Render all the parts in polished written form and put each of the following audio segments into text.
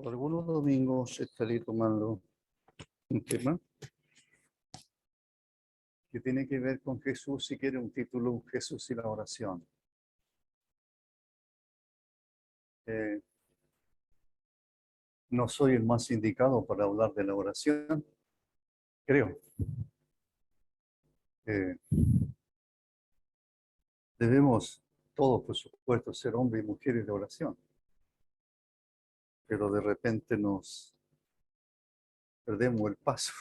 Algunos domingos estaré tomando un tema que tiene que ver con Jesús, si quiere un título, Jesús y la oración. No soy el más indicado para hablar de la oración, creo. Debemos todos, por supuesto, ser hombres y mujeres de oración, pero de repente nos perdemos el paso,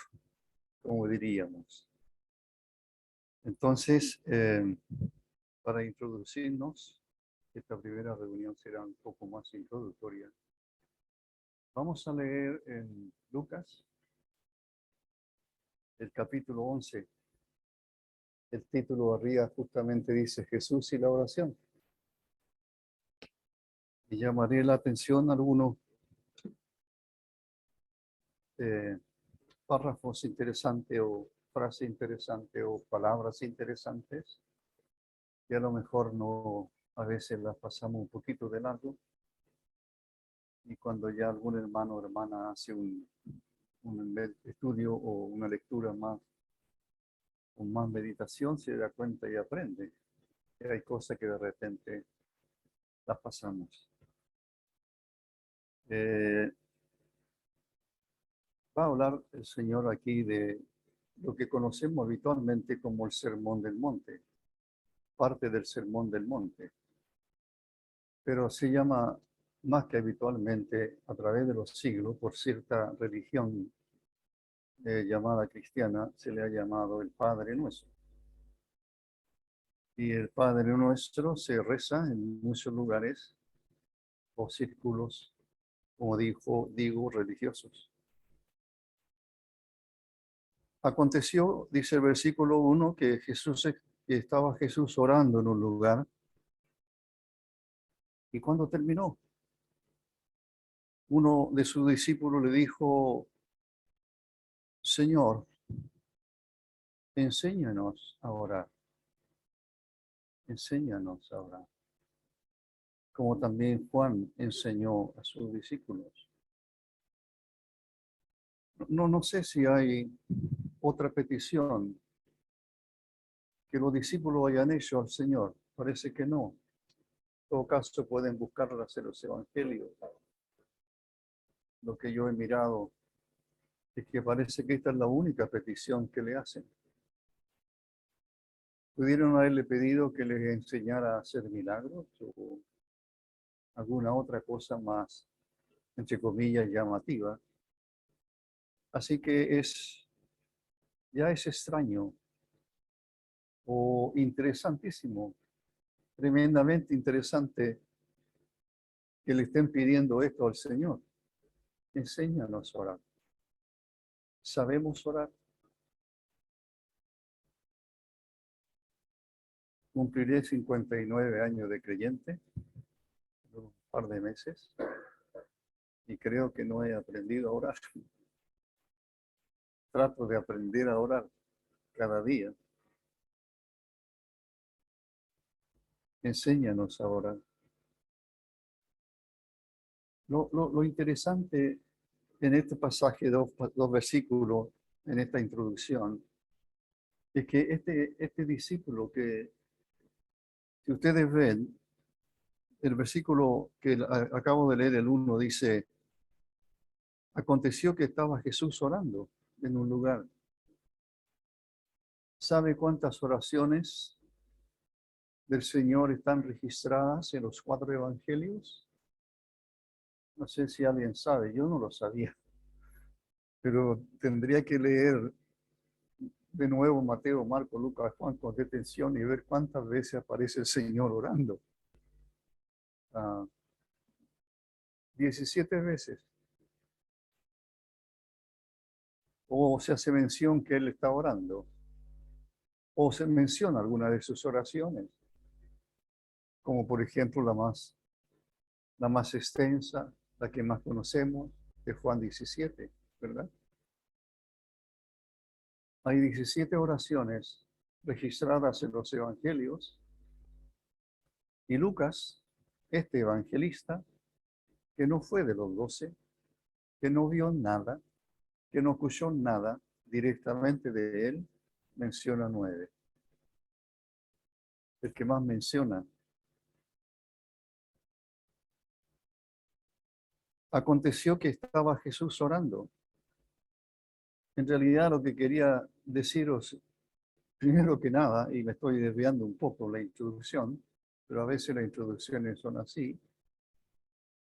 como diríamos. Entonces, para introducirnos, esta primera reunión será un poco más introductoria. Vamos a leer en Lucas, el capítulo 11. El título arriba justamente dice Jesús y la oración. Y llamaré la atención a algunos párrafos interesantes o frases interesantes o palabras interesantes que a lo mejor no, a veces las pasamos un poquito de largo. Y cuando ya algún hermano o hermana hace un estudio o una lectura más, con más meditación, se da cuenta y aprende que hay cosas que de repente las pasamos. Va a hablar el Señor aquí de lo que conocemos habitualmente como el Sermón del Monte, parte del Sermón del Monte, pero se llama más que habitualmente a través de los siglos, por cierta religión llamada cristiana, se le ha llamado el Padre Nuestro. Y el Padre Nuestro se reza en muchos lugares o círculos, como digo, religiosos. Aconteció, dice el versículo 1, que estaba Jesús orando en un lugar. Y cuando terminó, uno de sus discípulos le dijo: Señor, enséñanos a orar. Enséñanos a orar. Como también Juan enseñó a sus discípulos. No sé si hay otra petición que los discípulos hayan hecho al Señor. Parece que no. En todo caso, pueden buscarlas en los evangelios. Lo que yo he mirado es que parece que esta es la única petición que le hacen. Pudieron haberle pedido que les enseñara a hacer milagros o alguna otra cosa más, entre comillas, llamativa. Así que ya es extraño o interesantísimo, tremendamente interesante que le estén pidiendo esto al Señor. Enséñanos a orar. ¿Sabemos orar? Cumpliré 59 años de creyente, en un par de meses, y creo que no he aprendido a orar. Trato de aprender a orar cada día. Enséñanos a orar. Lo interesante en este pasaje, dos versículos, en esta introducción, es que este discípulo que ustedes ven, el versículo que acabo de leer, el 1, dice: aconteció que estaba Jesús orando en un lugar. ¿Sabe cuántas oraciones del Señor están registradas en los 4 evangelios? No sé si alguien sabe, yo no lo sabía, pero tendría que leer de nuevo Mateo, Marcos, Lucas, Juan con detención y ver cuántas veces aparece el Señor orando. 17 veces. O se hace mención que Él está orando. O se menciona alguna de sus oraciones. Como por ejemplo la más extensa, la que más conocemos, de Juan 17, ¿verdad? Hay 17 oraciones registradas en los evangelios. Y Lucas, este evangelista, que no fue de los 12, que no vio nada, que no escuchó nada directamente de él, menciona 9. El que más menciona. Aconteció que estaba Jesús orando. En realidad lo que quería deciros, primero que nada, y me estoy desviando un poco la introducción, pero a veces las introducciones son así,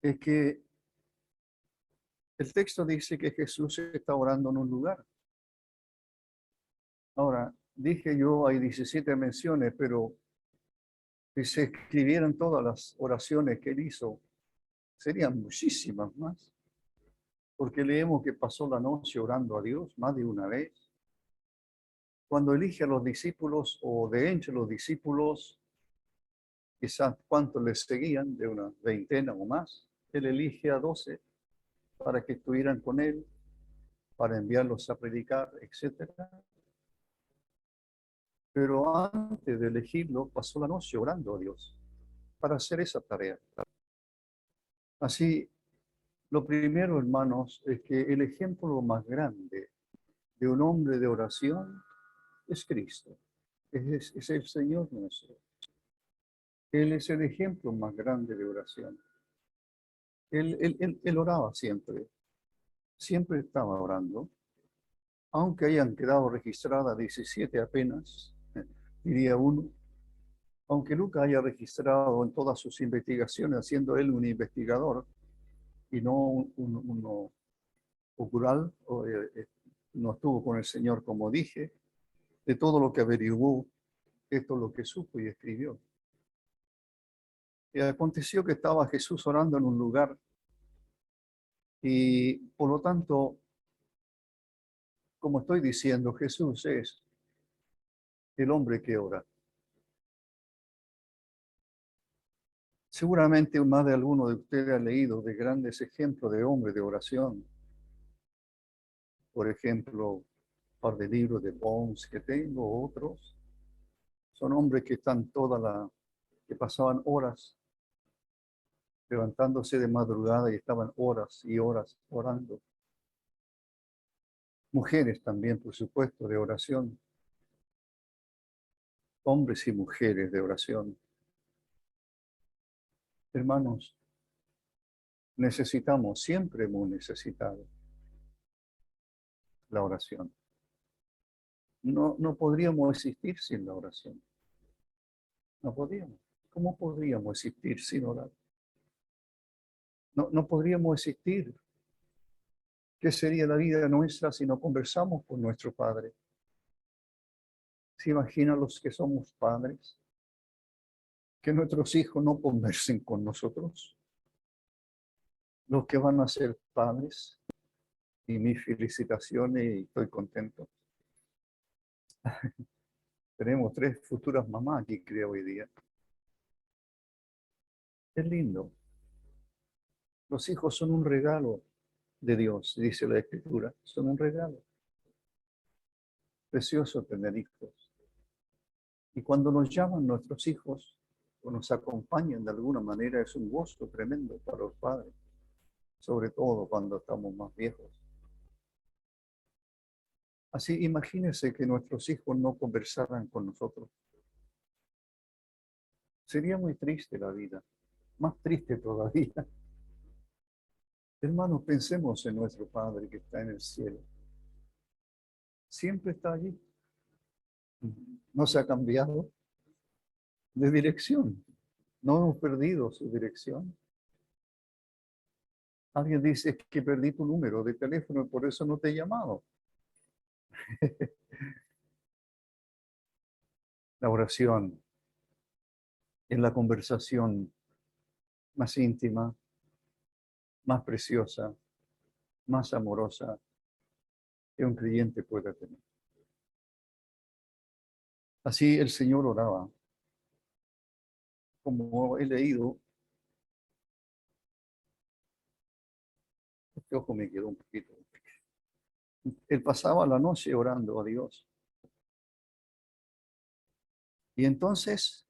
es que el texto dice que Jesús está orando en un lugar. Ahora, dije yo, hay 17 menciones, pero si se escribieran todas las oraciones que él hizo, serían muchísimas más, porque leemos que pasó la noche orando a Dios más de una vez. Cuando elige a los discípulos, o de entre los discípulos, quizás cuántos les seguían, de una veintena o más, él elige a 12 para que estuvieran con él, para enviarlos a predicar, etcétera. Pero antes de elegirlo, pasó la noche orando a Dios para hacer esa tarea. Así, lo primero, hermanos, es que el ejemplo más grande de un hombre de oración es Cristo, es el Señor nuestro. Él es el ejemplo más grande de oración. Él oraba siempre, siempre estaba orando, aunque hayan quedado registradas 17 apenas, diría uno, aunque Lucas haya registrado en todas sus investigaciones, siendo él un investigador y no uno ocular, no estuvo con el Señor como dije, de todo lo que averiguó, esto es lo que supo y escribió. Y aconteció que estaba Jesús orando en un lugar y por lo tanto, como estoy diciendo, Jesús es el hombre que ora. Seguramente más de alguno de ustedes ha leído de grandes ejemplos de hombres de oración. Por ejemplo, un par de libros de Bones que tengo, otros. Son hombres que están que pasaban horas levantándose de madrugada y estaban horas y horas orando. Mujeres también, por supuesto, de oración. Hombres y mujeres de oración. Hermanos, siempre hemos necesitado la oración. No podríamos existir sin la oración. No podríamos. ¿Cómo podríamos existir sin orar? No podríamos existir. ¿Qué sería la vida nuestra si no conversamos con nuestro Padre? ¿Se imaginan los que somos padres? Que nuestros hijos no conversen con nosotros. Los que van a ser padres. Y mis felicitaciones y estoy contento. Tenemos 3 futuras mamás aquí, creo, hoy día. Es lindo. Los hijos son un regalo de Dios, dice la Escritura. Son un regalo. Precioso tener hijos. Y cuando nos llaman nuestros hijos o nos acompañan de alguna manera, es un gozo tremendo para los padres, sobre todo cuando estamos más viejos. Así, imagínense que nuestros hijos no conversaran con nosotros. Sería muy triste la vida, más triste todavía. Hermanos, pensemos en nuestro Padre que está en el cielo. Siempre está allí. No se ha cambiado de dirección. No hemos perdido su dirección. Alguien dice que perdí tu número de teléfono y por eso no te he llamado. La oración es la conversación más íntima, más preciosa, más amorosa que un creyente pueda tener. Así el Señor oraba. Como he leído, este ojo me quedó un poquito. Él pasaba la noche orando a Dios. Y entonces,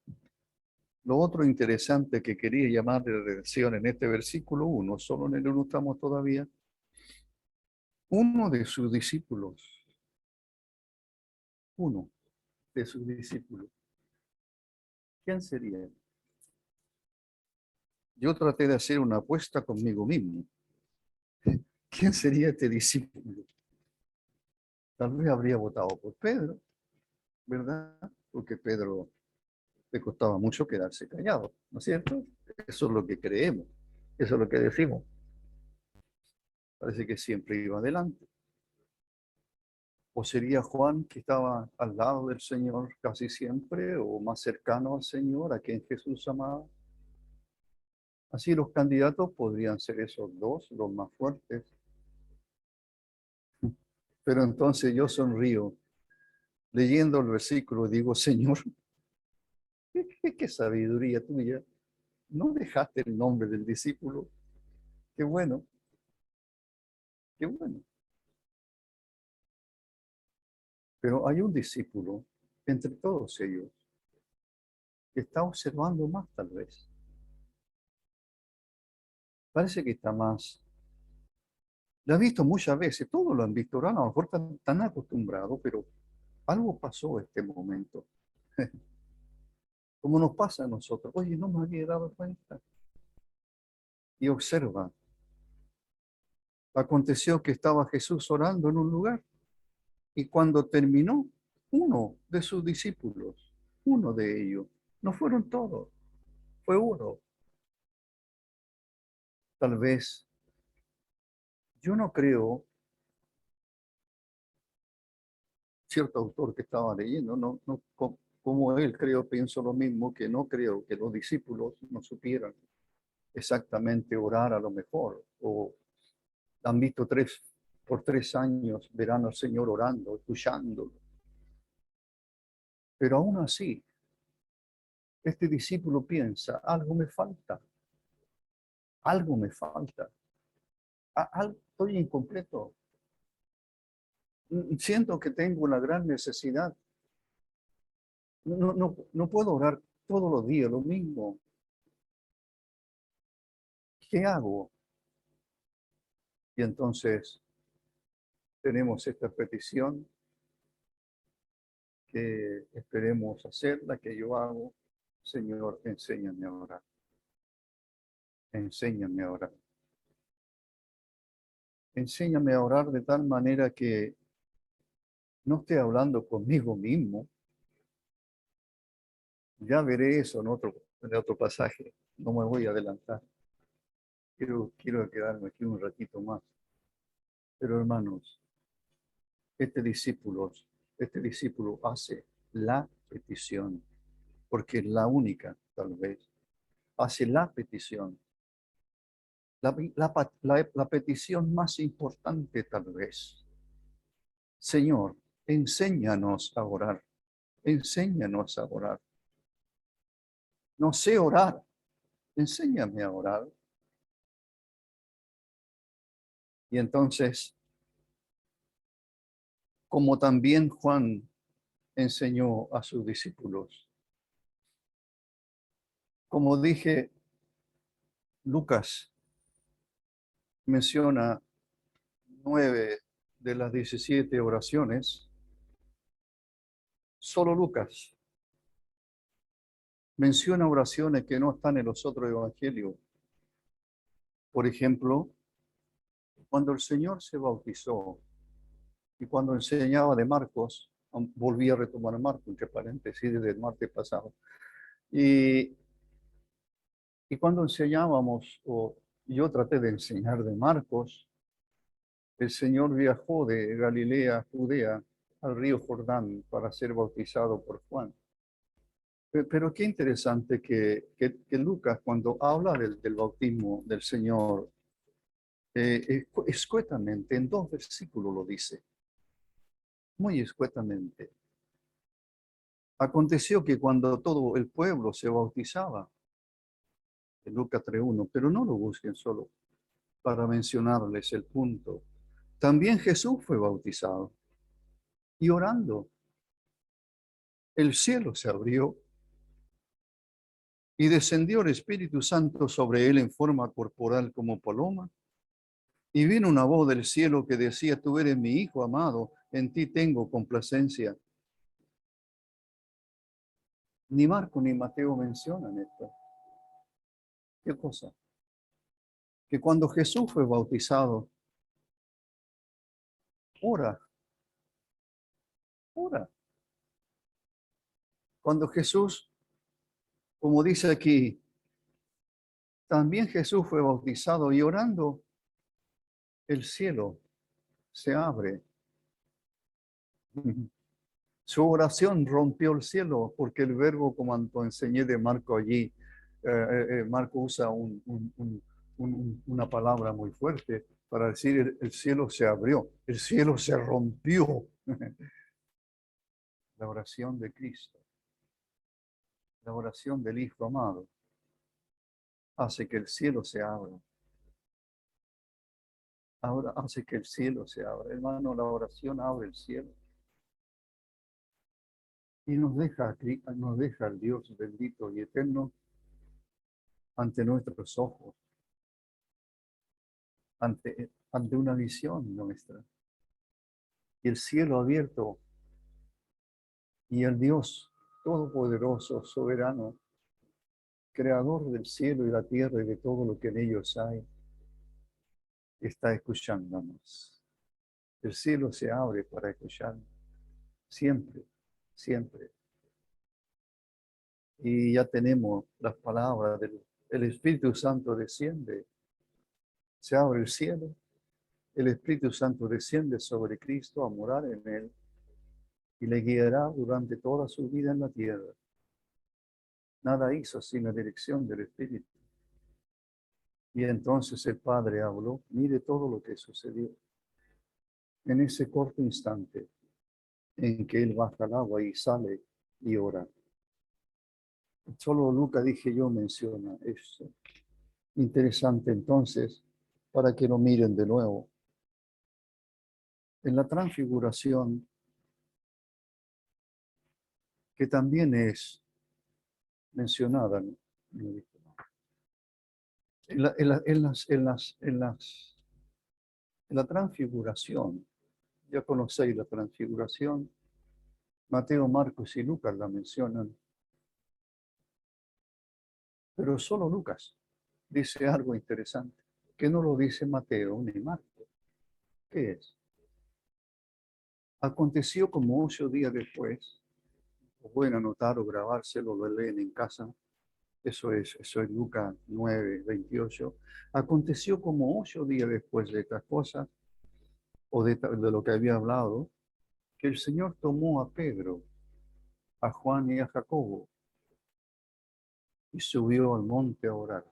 lo otro interesante que quería llamar de atención en este versículo 1, solo en el 1 estamos todavía, uno de sus discípulos, uno de sus discípulos, ¿quién sería? Yo traté de hacer una apuesta conmigo mismo. ¿Quién sería este discípulo? Tal vez habría votado por Pedro, ¿verdad? Porque Pedro le costaba mucho quedarse callado, ¿no es cierto? Eso es lo que creemos, eso es lo que decimos. Parece que siempre iba adelante. O sería Juan, que estaba al lado del Señor casi siempre, o más cercano al Señor, a quien Jesús amaba. Así los candidatos podrían ser esos dos, los más fuertes. Pero entonces yo sonrío leyendo el versículo y digo, Señor, qué sabiduría tuya. No dejaste el nombre del discípulo. Qué bueno, qué bueno. Pero hay un discípulo entre todos ellos que está observando más tal vez. Parece que está más. Lo han visto muchas veces, todos lo han visto, ahora a lo mejor están tan acostumbrados, pero algo pasó este momento. Como nos pasa a nosotros. Oye, no me había dado cuenta. Y observa. Aconteció que estaba Jesús orando en un lugar y cuando terminó, uno de sus discípulos, uno de ellos, no fueron todos, fue uno. Tal vez, yo no creo, cierto autor que estaba leyendo, como él creo, pienso lo mismo, que no creo que los discípulos no supieran exactamente orar a lo mejor, o han visto por 3 años, verán al Señor orando, escuchándolo. Pero aún así, este discípulo piensa, algo me falta, estoy incompleto. Siento que tengo una gran necesidad. No puedo orar todos los días lo mismo. ¿Qué hago? Y entonces tenemos esta petición que esperemos hacerla, que yo hago. Señor, enséñame a orar. Enséñame a orar. Enséñame a orar de tal manera que no esté hablando conmigo mismo. Ya veré eso en otro pasaje. No me voy a adelantar. Quiero quedarme aquí un ratito más. Pero hermanos, este discípulo hace la petición, porque es la única, tal vez, hace la petición, la petición más importante, tal vez. Señor, enséñanos a orar, enséñanos a orar. No sé orar, enséñame a orar. Y entonces, como también Juan enseñó a sus discípulos, como dije, Lucas menciona 9 de las 17 oraciones, solo Lucas menciona oraciones que no están en los otros evangelios. Por ejemplo, cuando el Señor se bautizó y cuando enseñaba de Marcos, volví a retomar a Marcos, entre paréntesis, desde el martes pasado, y, y cuando enseñábamos, o yo traté de enseñar de Marcos, el Señor viajó de Galilea a Judea al río Jordán para ser bautizado por Juan. Pero qué interesante que Lucas, cuando habla del bautismo del Señor, escuetamente, en 2 versículos lo dice, muy escuetamente. Aconteció que cuando todo el pueblo se bautizaba, en Lucas 3:1, pero no lo busquen solo para mencionarles el punto. También Jesús fue bautizado y orando, el cielo se abrió y descendió el Espíritu Santo sobre él en forma corporal como paloma, Y vino una voz del cielo que decía, tú eres mi hijo amado, en ti tengo complacencia. Ni Marco ni Mateo mencionan esto. ¿Qué cosa? Que cuando Jesús fue bautizado, ora, ora. Cuando Jesús, como dice aquí, también Jesús fue bautizado y orando, el cielo se abre. Su oración rompió el cielo porque el verbo, como enseñé de Marco allí, Marco usa una palabra muy fuerte para decir el cielo se abrió, el cielo se rompió. La oración de Cristo, la oración del Hijo amado, hace que el cielo se abra. Ahora hace que el cielo se abra. Hermano, la oración abre el cielo. Y nos deja al Dios bendito y eterno ante nuestros ojos, ante una visión nuestra. Y el cielo abierto y el Dios todopoderoso, soberano, creador del cielo y la tierra y de todo lo que en ellos hay, está escuchándonos. El cielo se abre para escucharnos. Siempre, siempre. Y ya tenemos las palabras el Espíritu Santo desciende. Se abre el cielo. El Espíritu Santo desciende sobre Cristo a morar en él y le guiará durante toda su vida en la tierra. Nada hizo sin la dirección del Espíritu. Y entonces el Padre habló, mire todo lo que sucedió en ese corto instante en que él baja al agua y sale y ora. Solo Lucas, dije yo, menciona esto. Interesante entonces, para que lo miren de nuevo. En la transfiguración, que también es mencionada, en la transfiguración, ya conocéis la transfiguración, Mateo, Marcos y Lucas la mencionan, pero solo Lucas dice algo interesante, que no lo dice Mateo ni Marcos. ¿Qué es? Aconteció como 8 días después, lo pueden anotar o grabárselo, lo leen en casa, eso es Lucas 9:28. Aconteció como 8 días después de estas cosas, o de lo que había hablado, que el Señor tomó a Pedro, a Juan y a Jacobo y subió al monte a orar.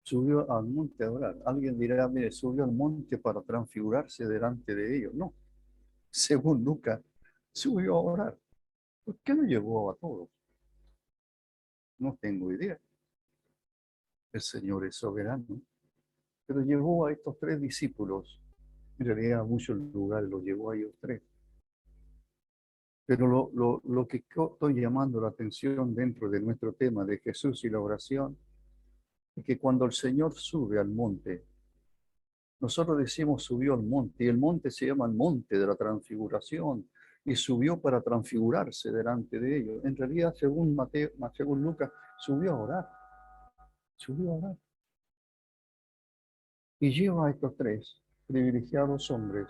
Subió al monte a orar. Alguien dirá, mire, subió al monte para transfigurarse delante de ellos. No, según Lucas, subió a orar. ¿Por qué no llevó a todos? No tengo idea. El Señor es soberano. Pero llevó a estos 3 discípulos. En realidad a muchos lugares los llevó a ellos 3. Pero lo que estoy llamando la atención dentro de nuestro tema de Jesús y la oración es que cuando el Señor sube al monte, nosotros decimos subió al monte, y el monte se llama el monte de la transfiguración, y subió para transfigurarse delante de ellos. En realidad, según Mateo, según Lucas, subió a orar, subió a orar. Y lleva a estos 3 privilegiados hombres,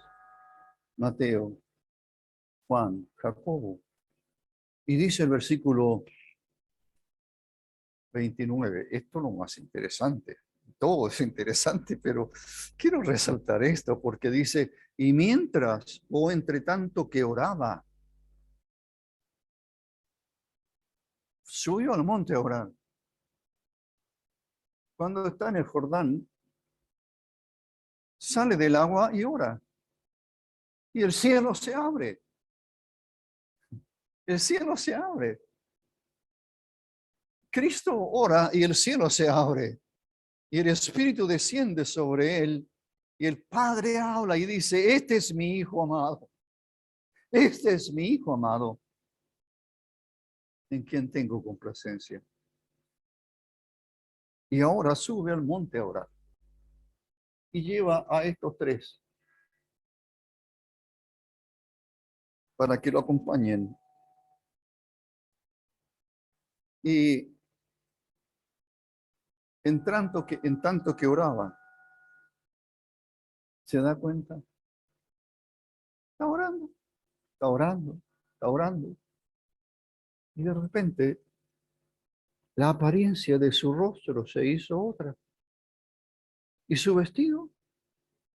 Mateo, Juan, Jacobo. Y dice el versículo 29, esto es lo más interesante. Todo es interesante, pero quiero resaltar esto porque dice, y mientras, o entre tanto que oraba, subió al monte a orar. Cuando está en el Jordán, sale del agua y ora. Y el cielo se abre. El cielo se abre. Cristo ora y el cielo se abre. Y el Espíritu desciende sobre él. Y el Padre habla y dice, este es mi Hijo amado. Este es mi Hijo amado, en quien tengo complacencia. Y ahora sube al monte a orar. Y lleva a estos tres para que lo acompañen. Y en tanto que oraba, se da cuenta, está orando, está orando, está orando. Y de repente la apariencia de su rostro se hizo otra. Y su vestido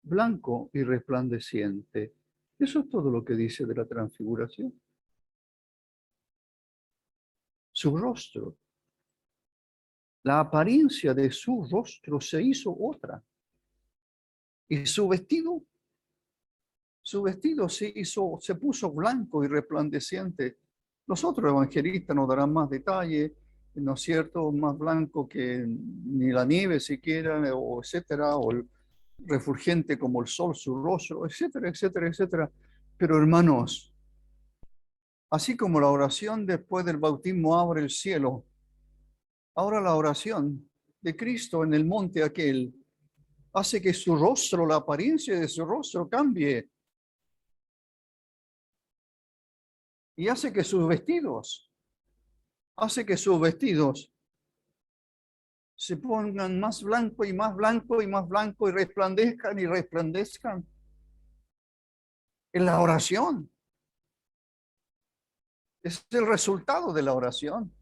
blanco y resplandeciente. Eso es todo lo que dice de la transfiguración. Su rostro, la apariencia de su rostro se hizo otra. Y su vestido se puso blanco y resplandeciente. Los otros evangelistas nos darán más detalle, ¿no es cierto? Más blanco que ni la nieve siquiera, o etcétera, o el refulgente como el sol su rostro, etcétera, etcétera, etcétera. Pero hermanos, así como la oración después del bautismo abre el cielo, ahora la oración de Cristo en el monte aquel hace que su rostro, la apariencia de su rostro cambie y hace que sus vestidos se pongan más blanco y más blanco y más blanco y resplandezcan en la oración. Es el resultado de la oración.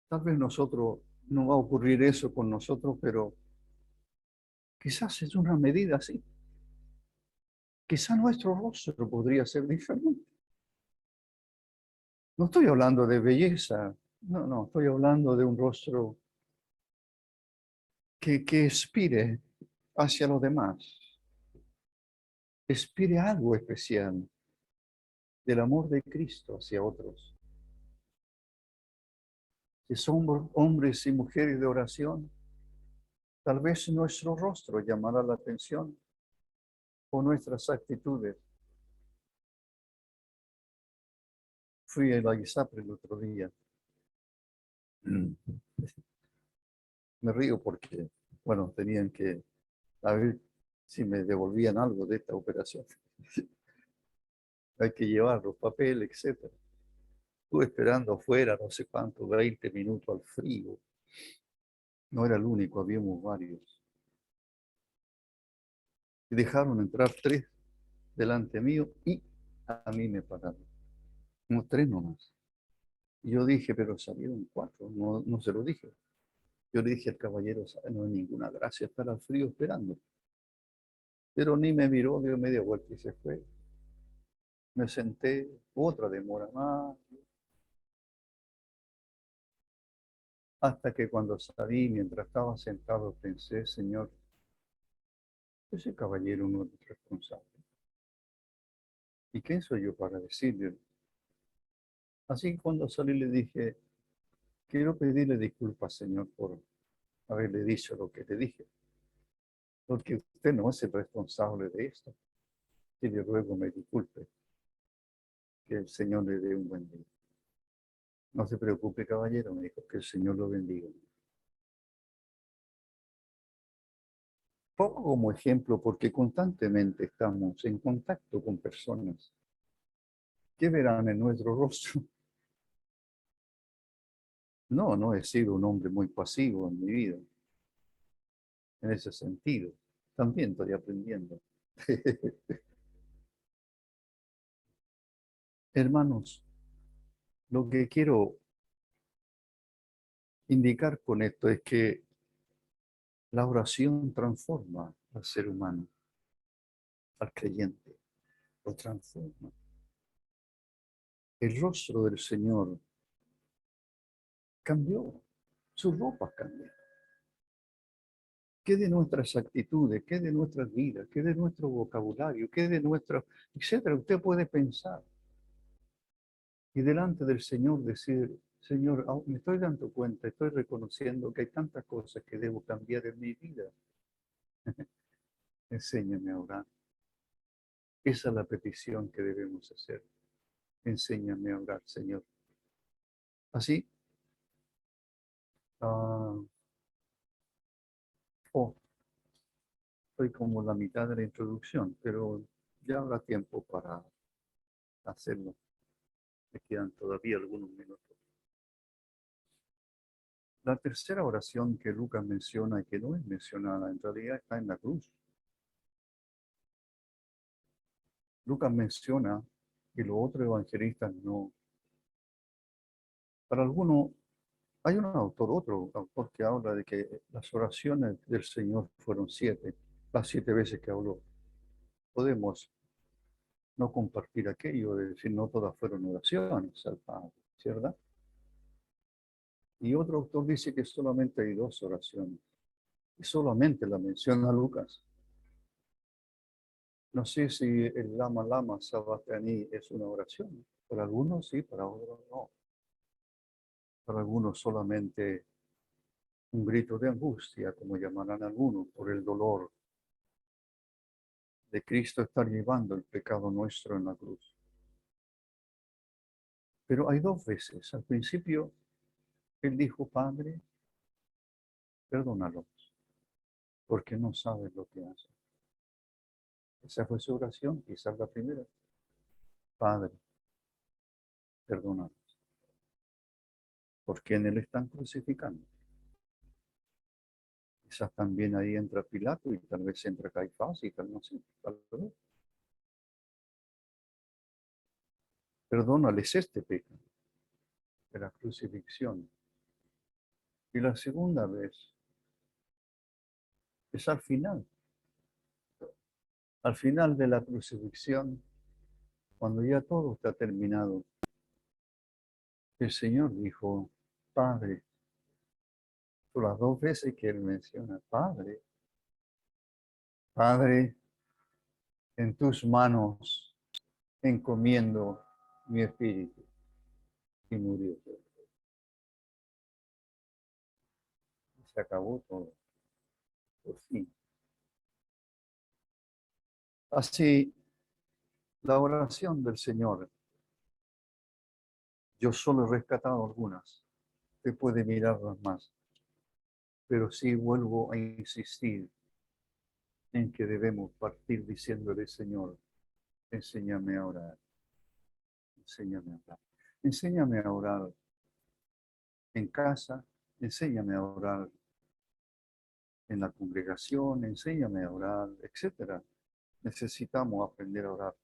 Tal vez nosotros no va a ocurrir eso con nosotros, pero quizás es una medida así. Quizás nuestro rostro podría ser diferente. No estoy hablando de belleza, no, estoy hablando de un rostro que expire hacia los demás, expire algo especial del amor de Cristo hacia otros. Si somos hombres y mujeres de oración, tal vez nuestro rostro llamará la atención o nuestras actitudes. Fui a la ISAPRE el otro día. Me río porque, bueno, tenían que a ver si me devolvían algo de esta operación. Hay que llevar los papeles, etcétera. Estuve esperando afuera, no sé cuánto, 20 minutos al frío. No era el único, habíamos varios. Y dejaron entrar tres delante mío y a mí me pararon. Como tres nomás. Y yo dije, pero salieron cuatro, no se lo dije. Yo le dije al caballero, no hay ninguna gracia estar al frío esperando. Pero ni me miró, dio media vuelta y se fue. Me senté, otra demora más, hasta que cuando salí, mientras estaba sentado, pensé, Señor, ese caballero no es responsable. ¿Y quién soy yo para decirle? Así que cuando salí le dije, quiero pedirle disculpas, Señor, por haberle dicho lo que le dije, porque usted no es el responsable de esto. Y le ruego me disculpe, que el Señor le dé un buen día. No se preocupe, caballero, me dijo, que el Señor lo bendiga. Pongo como ejemplo porque constantemente estamos en contacto con personas que verán en nuestro rostro. No he sido un hombre muy pasivo en mi vida, en ese sentido. También estoy aprendiendo. Hermanos, lo que quiero indicar con esto es que la oración transforma al ser humano, al creyente, lo transforma. El rostro del Señor cambió, sus ropas cambiaron. ¿Qué de nuestras actitudes, qué de nuestras vidas, qué de nuestro vocabulario, qué de nuestro, etcétera? Usted puede pensar y delante del Señor decir, Señor, me estoy dando cuenta, estoy reconociendo que hay tantas cosas que debo cambiar en mi vida. Enséñame a orar. Esa es la petición que debemos hacer. Enséñame a orar, Señor. Así, ah, oh, estoy como la mitad de la introducción, pero ya habrá tiempo para hacerlo. Me quedan todavía algunos minutos. La tercera oración que Lucas menciona y que no es mencionada, en realidad está en la cruz. Lucas menciona y los otros evangelistas no. Para algunos, hay otro autor que habla de que las oraciones del Señor fueron 7, las 7 veces que habló. Podemos no compartir aquello, de decir no todas fueron oraciones al Padre, ¿cierto? Y otro autor dice que solamente hay 2 oraciones. Y solamente la menciona Lucas. No sé si el Lama Lama Sabatani es una oración. Para algunos sí, para otros no. Para algunos solamente un grito de angustia, como llamarán algunos, por el dolor de Cristo estar llevando el pecado nuestro en la cruz. Pero hay 2 veces. Al principio, Él dijo, Padre, perdónalos, porque no saben lo que hacen. Esa fue su oración, quizás la primera. Padre, perdónalos, porque en Él están crucificando. Quizás también ahí entra Pilato y tal vez entra Caifás y tal, no sé, tal vez. Perdónales este pecado de la crucifixión. Y la segunda vez es al final de la crucifixión, cuando ya todo está terminado. El Señor dijo, Padre, por las 2 veces que Él menciona, Padre, Padre, en tus manos encomiendo mi espíritu. Y murió. Y se acabó todo, por fin. Así, la oración del Señor, yo solo he rescatado algunas, usted puede mirarlas más, pero sí vuelvo a insistir en que debemos partir diciéndole, Señor, enséñame a orar, enséñame a orar. Enséñame a orar en casa, enséñame a orar en la congregación, enséñame a orar, etcétera. Necesitamos aprender a orar.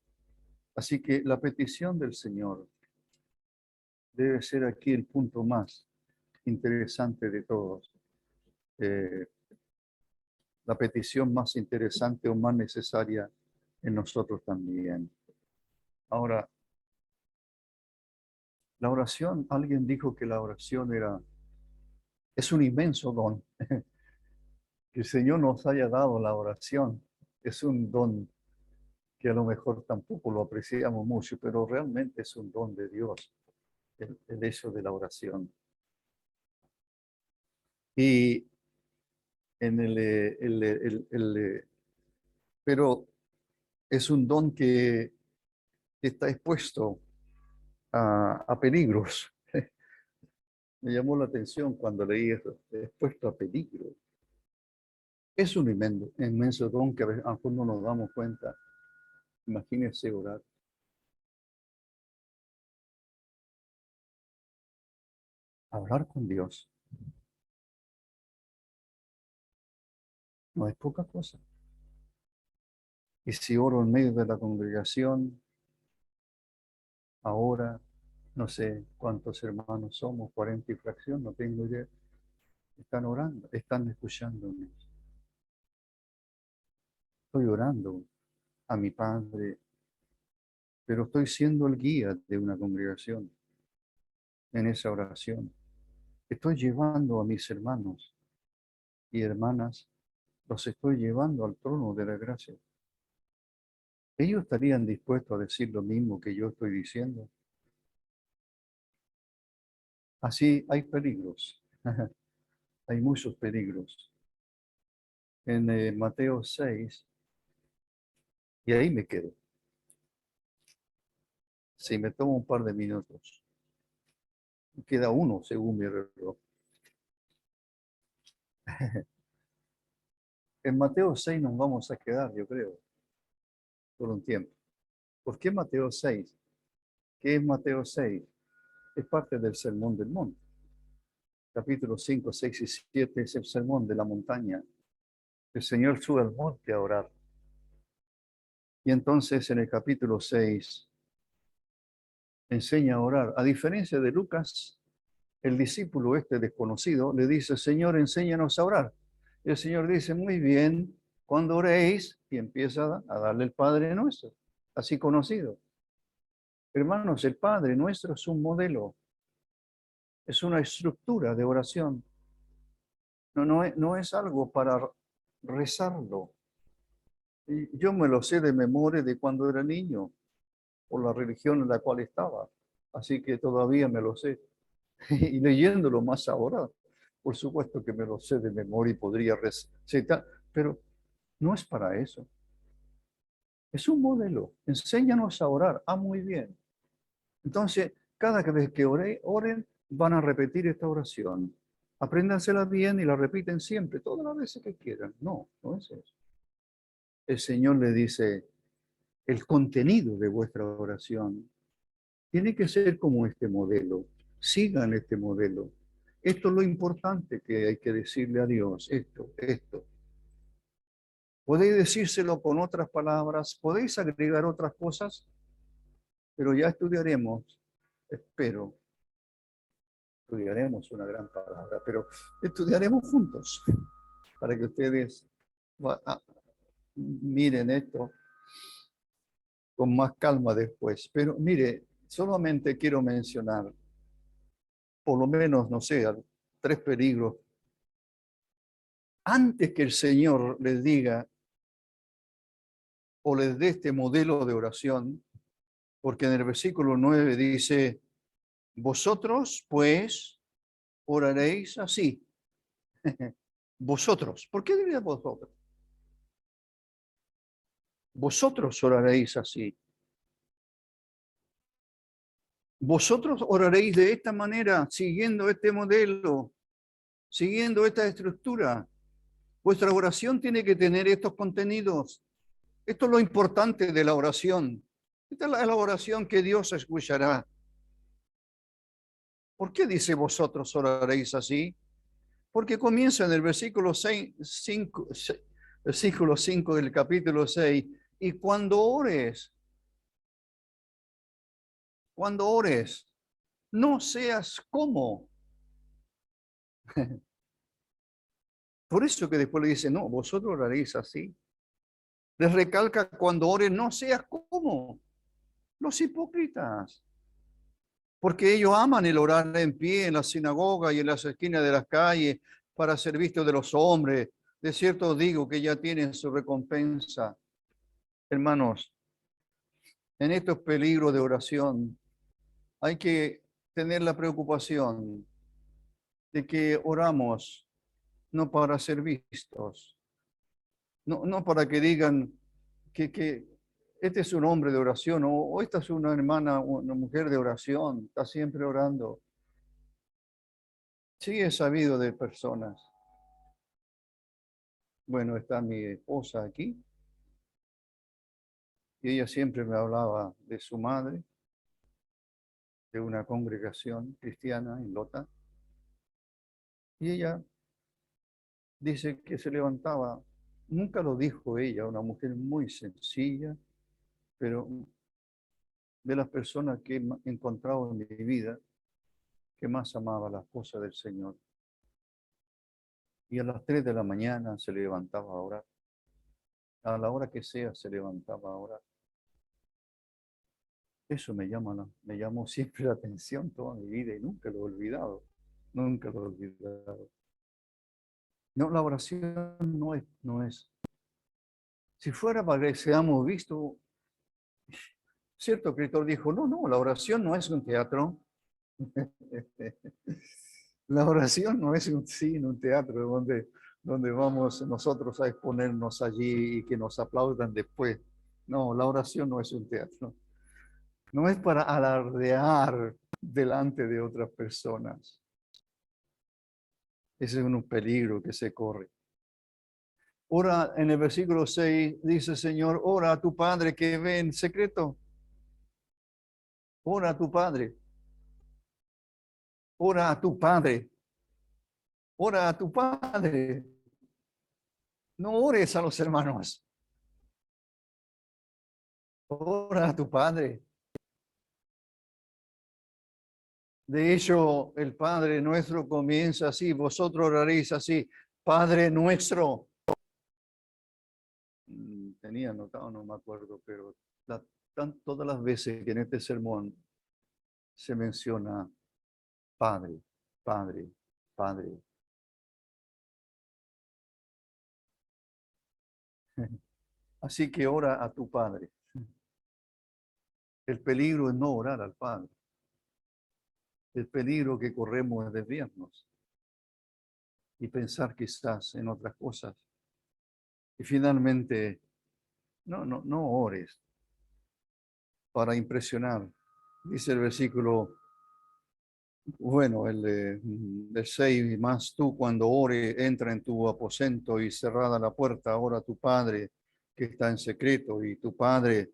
Así que la petición del Señor debe ser aquí el punto más interesante de todos. La petición más interesante o más necesaria en nosotros también. Ahora, la oración, alguien dijo que la oración es un inmenso don. Que el Señor nos haya dado la oración es un don que a lo mejor tampoco lo apreciamos mucho, pero realmente es un don de Dios, el hecho de la oración. Y en pero es un don que está expuesto a peligros. Me llamó la atención cuando leí eso, expuesto a peligro. Es un inmenso don que a veces no nos damos cuenta. Imagínense orar. Hablar con Dios no es poca cosa. Y si oro en medio de la congregación, ahora, no sé cuántos hermanos somos, 40 y fracción, no tengo idea, están orando, están escuchándome. Estoy orando a mi Padre, pero estoy siendo el guía de una congregación en esa oración. Estoy llevando a mis hermanos y hermanas, los estoy llevando al trono de la gracia. ¿Ellos estarían dispuestos a decir lo mismo que yo estoy diciendo? Así hay peligros, hay muchos peligros. En Mateo 6, y ahí me quedo. Si me tomo un par de minutos. Queda uno según mi reloj. En Mateo 6 nos vamos a quedar, yo creo, por un tiempo. ¿Por qué Mateo 6? ¿Qué es Mateo 6? Es parte del Sermón del Monte. Capítulos 5, 6 y 7 es el Sermón de la montaña. El Señor sube al monte a orar. Y entonces en el capítulo 6 enseña a orar. A diferencia de Lucas, el discípulo este desconocido le dice, Señor, enséñanos a orar. Y el Señor dice, muy bien, cuando oréis, y empieza a darle el Padre Nuestro, así conocido. Hermanos, el Padre Nuestro es un modelo, es una estructura de oración. No es algo para rezarlo. Y yo me lo sé de memoria de cuando era niño, por la religión en la cual estaba. Así que todavía me lo sé. Y leyéndolo más ahora, por supuesto que me lo sé de memoria y podría recitar, pero no es para eso. Es un modelo. Enséñanos a orar. Ah, muy bien. Entonces, cada vez que oren, van a repetir esta oración. Apréndansela bien y la repiten siempre, todas las veces que quieran. No, no es eso. El Señor le dice, el contenido de vuestra oración tiene que ser como este modelo. Sigan este modelo. Esto es lo importante que hay que decirle a Dios. Esto. Podéis decírselo con otras palabras, podéis agregar otras cosas, pero ya estudiaremos una gran palabra, pero estudiaremos juntos para que ustedes miren esto con más calma después. Pero mire, solamente quiero mencionar, por lo menos, no sé, 3 peligros. Antes que el Señor les diga o les dé este modelo de oración, porque en el versículo 9 dice, vosotros pues oraréis así. Vosotros. ¿Por qué diría vosotros? Vosotros oraréis así. Vosotros oraréis de esta manera, siguiendo este modelo, siguiendo esta estructura. Vuestra oración tiene que tener estos contenidos. Esto es lo importante de la oración. Esta es la oración que Dios escuchará. ¿Por qué dice vosotros oraréis así? Porque comienza en el versículo 5 del capítulo 6. Y cuando ores, no seas como. Por eso que después le dice, no, vosotros oraréis así. Les recalca, cuando ores, no seas como los hipócritas. Porque ellos aman el orar en pie en la sinagoga y en las esquinas de las calles para ser vistos de los hombres. De cierto digo que ya tienen su recompensa. Hermanos, en estos peligros de oración hay que tener la preocupación de que oramos no para ser vistos, no para que digan que este es un hombre de oración o esta es una hermana, una mujer de oración, está siempre orando. Sí, he sabido de personas. Bueno, está mi esposa aquí y ella siempre me hablaba de su madre, de una congregación cristiana en Lota, y ella dice que se levantaba, nunca lo dijo ella, una mujer muy sencilla, pero de las personas que he encontrado en mi vida, que más amaba las cosas del Señor. Y a las 3 de la mañana se levantaba a orar. A la hora que sea se levantaba a orar. Eso me llamó siempre la atención toda mi vida y nunca lo he olvidado. Nunca lo he olvidado. No, la oración no es. Si fuera para que seamos vistos, cierto escritor dijo, no, la oración no es un teatro. La oración no es un cine, un teatro donde vamos nosotros a exponernos allí y que nos aplaudan después. No, la oración no es un teatro. No es para alardear delante de otras personas. Ese es un peligro que se corre. Ora, en el versículo 6 dice, Señor, ora a tu Padre que ve en secreto. Ora a tu Padre. Ora a tu Padre. Ora a tu Padre. No ores a los hermanos. Ora a tu Padre. De hecho, el Padre nuestro comienza así. Vosotros oraréis así. Padre nuestro. Tenía anotado, no me acuerdo, pero todas las veces que en este sermón se menciona Padre, Padre, Padre. Así que ora a tu Padre. El peligro es no orar al Padre. El peligro que corremos es desviarnos y pensar quizás en otras cosas. Y finalmente, no ores para impresionar. Dice el versículo, bueno, el 6, más tú cuando ore, entra en tu aposento y cerrada la puerta, ora a tu Padre que está en secreto y tu Padre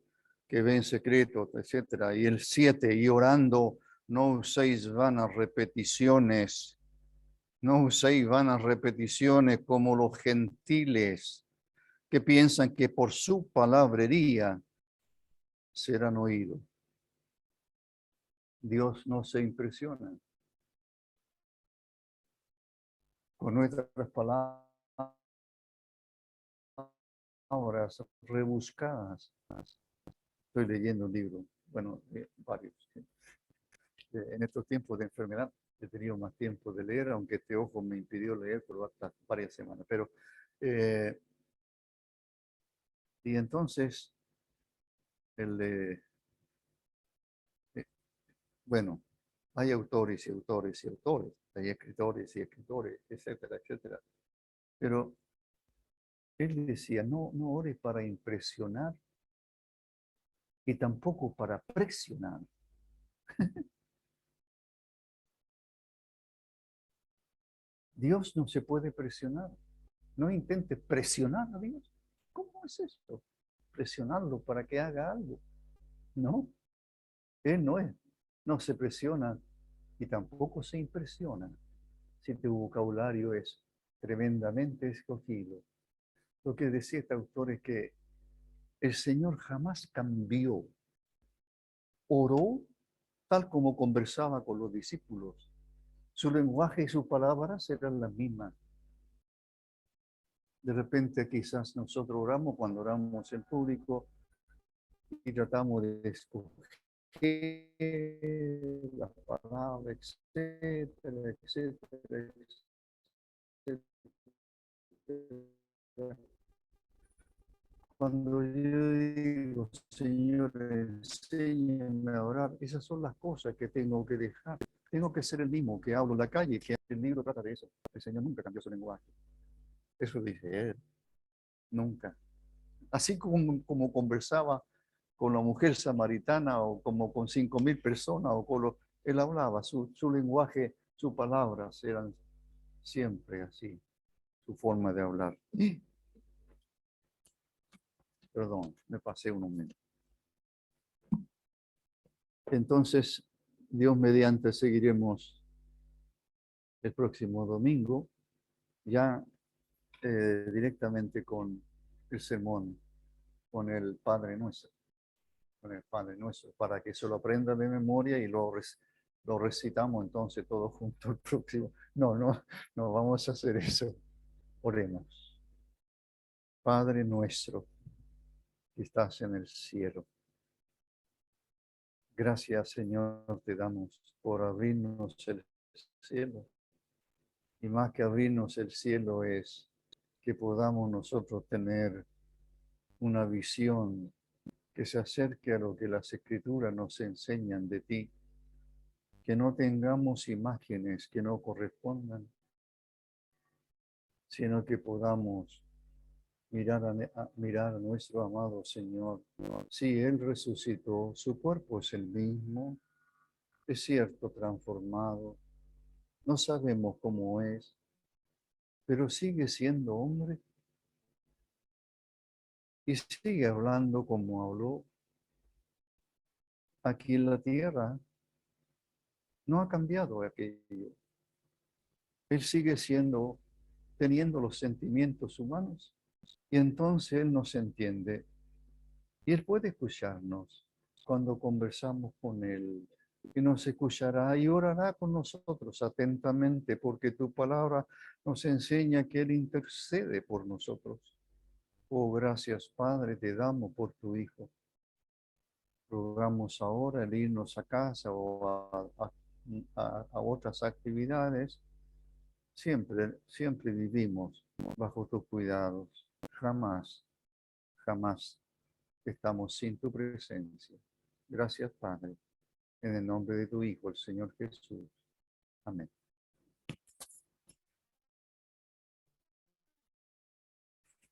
que ve en secreto, etcétera. Y el 7, y orando, no uséis vanas repeticiones, no uséis vanas repeticiones como los gentiles que piensan que por su palabrería serán oídos. Dios no se impresiona con nuestras palabras rebuscadas. Estoy leyendo un libro, bueno, varios. En estos tiempos de enfermedad he tenido más tiempo de leer, aunque este ojo me impidió leer por varias semanas. Pero, y entonces, el, bueno, hay autores y autores y autores, hay escritores y escritores, etcétera, etcétera. Pero él decía, no ores para impresionar y tampoco para presionar. Dios no se puede presionar. No intente presionar a Dios. ¿Cómo es esto? Presionarlo para que haga algo. No, Él no se presiona y tampoco se impresiona. Si tu vocabulario es tremendamente escogido. Lo que decía este autor es que el Señor jamás cambió. Oró tal como conversaba con los discípulos. Su lenguaje y sus palabras eran las mismas. De repente quizás nosotros oramos cuando oramos en público y tratamos de escoger las palabras, etcétera, etcétera, etcétera. Cuando yo digo, Señor, enséñame a orar, esas son las cosas que tengo que dejar. Tengo que ser el mismo que hablo en la calle, que el libro trata de eso. El Señor nunca cambió su lenguaje. Eso dice Él, nunca. Así como conversaba con la mujer samaritana o como con 5.000 personas, o él hablaba, su lenguaje, sus palabras eran siempre así, su forma de hablar. Perdón, me pasé un momento. Entonces, Dios mediante, seguiremos el próximo domingo, ya directamente con el sermón, con el Padre Nuestro. Con el Padre Nuestro, para que se lo aprenda de memoria y lo recitamos entonces todos juntos el próximo. No vamos a hacer eso. Oremos. Padre nuestro que estás en el cielo. Gracias, Señor, te damos por abrirnos el cielo. Y más que abrirnos el cielo es que podamos nosotros tener una visión que se acerque a lo que las Escrituras nos enseñan de ti. Que no tengamos imágenes que no correspondan, sino que podamos mirar a nuestro amado Señor. Si Él resucitó, su cuerpo es el mismo, es cierto, transformado. No sabemos cómo es, pero sigue siendo hombre y sigue hablando como habló aquí en la tierra. No ha cambiado aquello. Él sigue teniendo los sentimientos humanos y entonces Él nos entiende y Él puede escucharnos cuando conversamos con Él y nos escuchará y orará con nosotros atentamente porque tu palabra nos enseña que Él intercede por nosotros. Oh, gracias Padre, te damos por tu Hijo. Rogamos ahora el irnos a casa o a otras actividades. Siempre vivimos bajo tus cuidados. Jamás, jamás estamos sin tu presencia. Gracias, Padre, en el nombre de tu Hijo, el Señor Jesús. Amén.